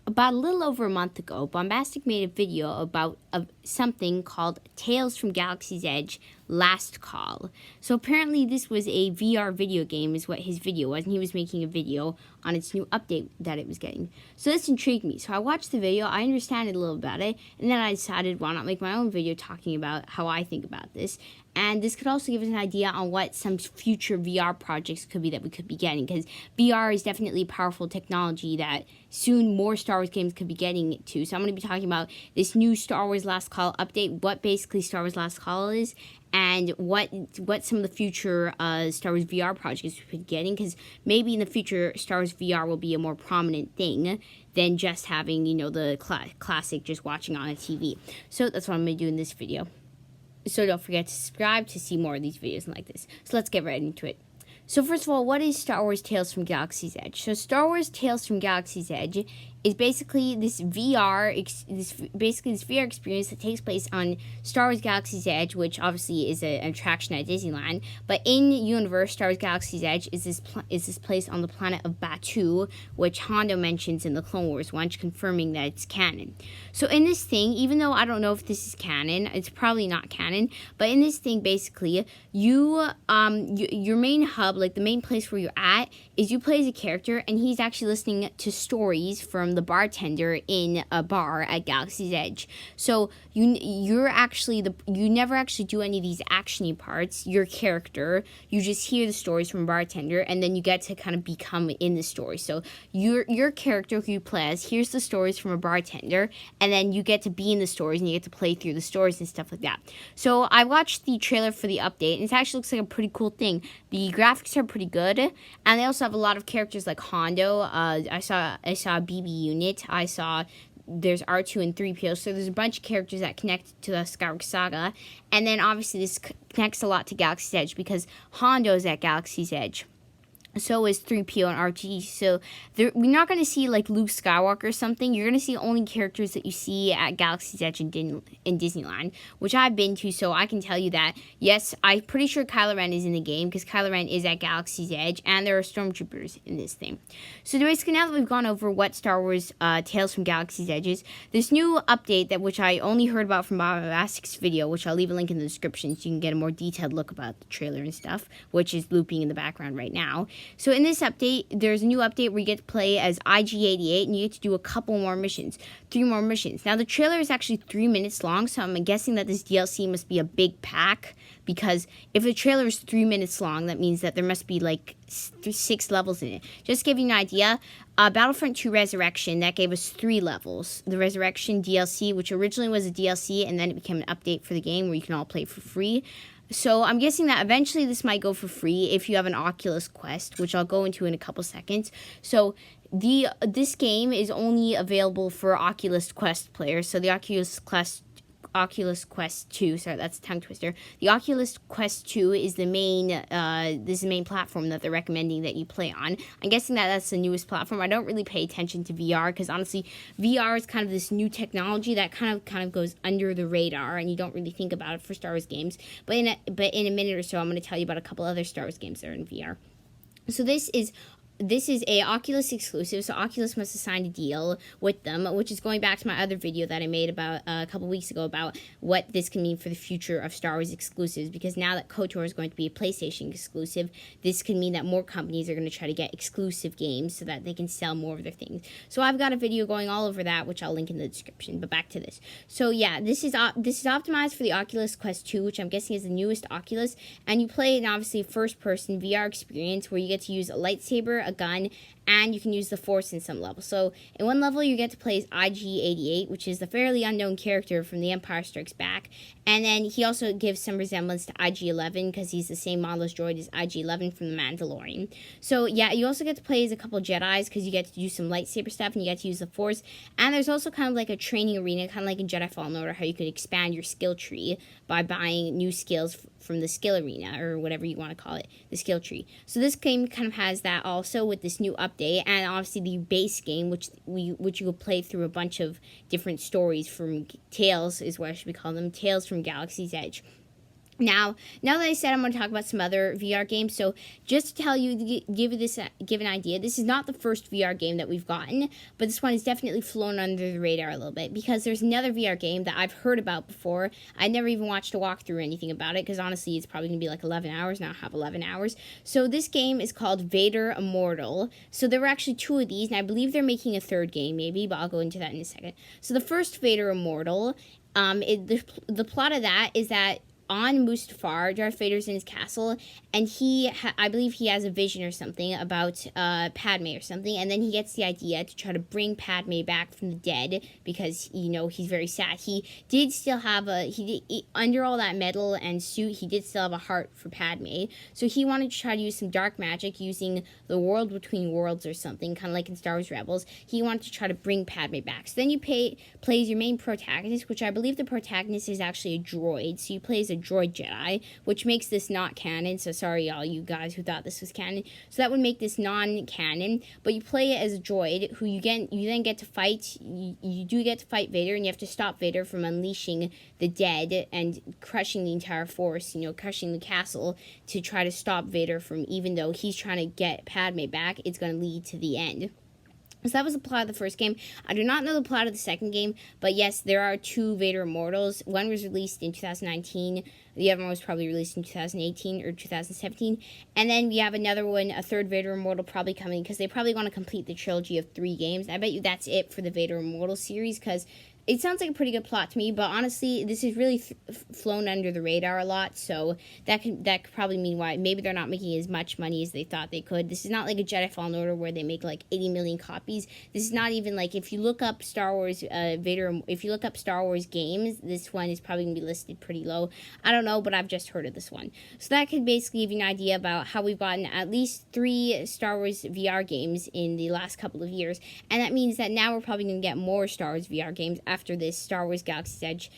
about a little over a month ago, Bombastic made a video about something called Tales from Galaxy's Edge Last Call. So apparently this was a VR video game is what his video was, and he was making a video on its new update that it was getting. So this intrigued me. So I watched the video, I understood a little about it, and then I decided why not make my own video talking about how I think about this. And this could also give us an idea on what some future VR projects could be that we could be getting, because VR is definitely a powerful technology that soon more Star Wars games could be getting to. So I'm going to be talking about this new Star Wars Last Call update, what basically Star Wars Last Call is, and what some of the future Star Wars VR projects we could be getting, because maybe in the future Star Wars VR will be a more prominent thing than just having, you know, the classic just watching on a TV. So that's what I'm going to do in this video. So don't forget to subscribe to see more of these videos like this. So let's get right into it. So first of all, what is Star Wars Tales from Galaxy's Edge? So Star Wars Tales from Galaxy's Edge is basically this VR experience that takes place on Star Wars Galaxy's Edge, which obviously is an attraction at Disneyland. But in universe, Star Wars Galaxy's Edge is this place on the planet of Batuu, which Hondo mentions in the Clone Wars once, confirming that it's canon. So in this thing, even though I don't know if this is canon, it's probably not canon. But in this thing, basically, your main hub, like the main place where you're at, is you play as a character, and he's actually listening to stories from the bartender in a bar at Galaxy's Edge. So you never actually do any of these actiony parts. Your character, you just hear the stories from a bartender, and then you get to kind of become in the story. So your character who you play as hears the stories from a bartender, and then you get to be in the stories, and you get to play through the stories and stuff like that. So I watched the trailer for the update, and it actually looks like a pretty cool thing. The graphics are pretty good, and they also have a lot of characters like Hondo. I saw a BB unit. I saw there's R2 and 3PO, so there's a bunch of characters that connect to the Skywalker Saga, and then obviously this connects a lot to Galaxy's Edge because Hondo's at Galaxy's Edge. So is 3PO and RG. So we're not going to see like Luke Skywalker or something. You're going to see only characters that you see at Galaxy's Edge in Disneyland, which I've been to, so I can tell you that, yes, I'm pretty sure Kylo Ren is in the game, because Kylo Ren is at Galaxy's Edge, and there are Stormtroopers in this thing. So basically, now that we've gone over what Star Wars Tales from Galaxy's Edge is, this new update, which I only heard about from Bombastic's video, which I'll leave a link in the description so you can get a more detailed look about the trailer and stuff, which is looping in the background right now. So in this update, there's a new update where you get to play as IG-88, and you get to do a couple more missions, 3 more missions. Now, the trailer is actually 3 minutes long, so I'm guessing that this DLC must be a big pack, because if the trailer is 3 minutes long, that means that there must be like 6 levels in it. Just to give you an idea, Battlefront 2 Resurrection, that gave us 3 levels. The Resurrection DLC, which originally was a DLC, and then it became an update for the game where you can all play for free. So I'm guessing that eventually this might go for free if you have an Oculus Quest, which I'll go into in a couple seconds. So this game is only available for Oculus Quest players. So the Oculus Quest 2, sorry, that's a tongue twister. The Oculus Quest 2 is the main platform that they're recommending that you play on. I'm guessing that that's the newest platform. I don't really pay attention to VR because honestly, VR is kind of this new technology that kind of goes under the radar, and you don't really think about it for Star Wars games. But in a minute or so, I'm going to tell you about a couple other Star Wars games that are in VR. So this is a Oculus exclusive, so Oculus must have signed a deal with them, which is going back to my other video that I made about a couple weeks ago about what this can mean for the future of Star Wars exclusives, because now that KOTOR is going to be a PlayStation exclusive, this can mean that more companies are going to try to get exclusive games so that they can sell more of their things. So I've got a video going all over that, which I'll link in the description, but back to this. So yeah, this is optimized for the Oculus Quest 2, which I'm guessing is the newest Oculus, and you play an obviously first-person VR experience where you get to use a lightsaber, a gun, and you can use the Force in some levels. So in one level, you get to play as IG-88, which is the fairly unknown character from The Empire Strikes Back, and then he also gives some resemblance to IG-11 because he's the same model as droid as IG-11 from The Mandalorian. So yeah, you also get to play as a couple Jedis because you get to do some lightsaber stuff and you get to use the Force, and there's also kind of like a training arena, kind of like in Jedi Fallen Order, how you could expand your skill tree by buying new skills from the skill arena, or whatever you want to call it, the skill tree. So this game kind of has that also with this new update, and obviously the base game, which you will play through a bunch of different stories from Tales, is what I should be calling them, Tales from Galaxy's Edge. Now that I said I'm going to talk about some other VR games, so just to tell you, give an idea, this is not the first VR game that we've gotten, but this one has definitely flown under the radar a little bit, because there's another VR game that I've heard about before. I never even watched a walkthrough or anything about it, because honestly, it's probably going to be like 11 hours, now I have 11 hours. So this game is called Vader Immortal. So there were actually 2 of these, and I believe they're making a 3rd game, maybe, but I'll go into that in a second. So the first Vader Immortal, the plot of that is that on Mustafar, Darth Vader's in his castle, and I believe he has a vision or something about Padme or something, and then he gets the idea to try to bring Padme back from the dead, because, he's very sad. He did still have under all that metal and suit, he did still have a heart for Padme, so he wanted to try to use some dark magic using the world between worlds or something, kind of like in Star Wars Rebels. He wanted to try to bring Padme back. So then you play as your main protagonist, which I believe the protagonist is actually a droid, so you play as a droid Jedi, which makes this not canon, so sorry all you guys who thought this was canon. So that would make this non-canon, but you play it as a droid who you then get to fight. You do get to fight Vader, and you have to stop Vader from unleashing the dead and crushing the entire force, crushing the castle, to try to stop Vader from, even though he's trying to get Padme back, it's going to lead to the end. So that was the plot of the first game. I do not know the plot of the second game, but yes, there are 2 Vader Immortals. One was released in 2019. The other one was probably released in 2018 or 2017. And then we have another one, a 3rd Vader Immortal probably coming, because they probably want to complete the trilogy of 3 games. I bet you that's it for the Vader Immortal series, because it sounds like a pretty good plot to me, but honestly, this has really flown under the radar a lot, so that could probably mean why maybe they're not making as much money as they thought they could. This is not like a Jedi Fallen Order where they make like 80 million copies. This is not even like, if you look up Star Wars if you look up Star Wars games, this one is probably going to be listed pretty low. I don't know, but I've just heard of this one. So that could basically give you an idea about how we've gotten at least 3 Star Wars VR games in the last couple of years, and that means that now we're probably going to get more Star Wars VR games after this Star Wars Galaxy's Edge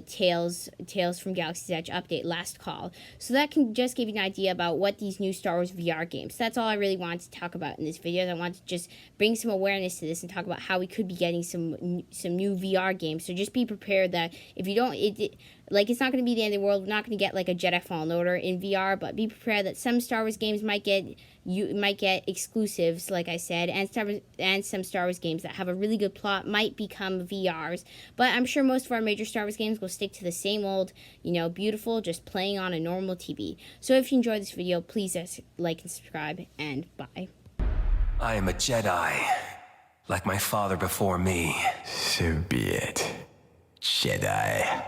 Tales from Galaxy's Edge update, Last Call. So that can just give you an idea about what these new Star Wars VR games. That's all I really wanted to talk about in this video. I want to just bring some awareness to this and talk about how we could be getting some new VR games. So just be prepared that if you don't, it's not going to be the end of the world. We're not going to get like a Jedi Fallen Order in VR, but be prepared that some Star Wars games might get exclusives, like I said, and some Star Wars games that have a really good plot might become VRs. But I'm sure most of our major Star Wars games will stick to the same old, beautiful, just playing on a normal TV. So if you enjoyed this video, please like and subscribe, and bye. I am a Jedi, like my father before me. So be it, Jedi.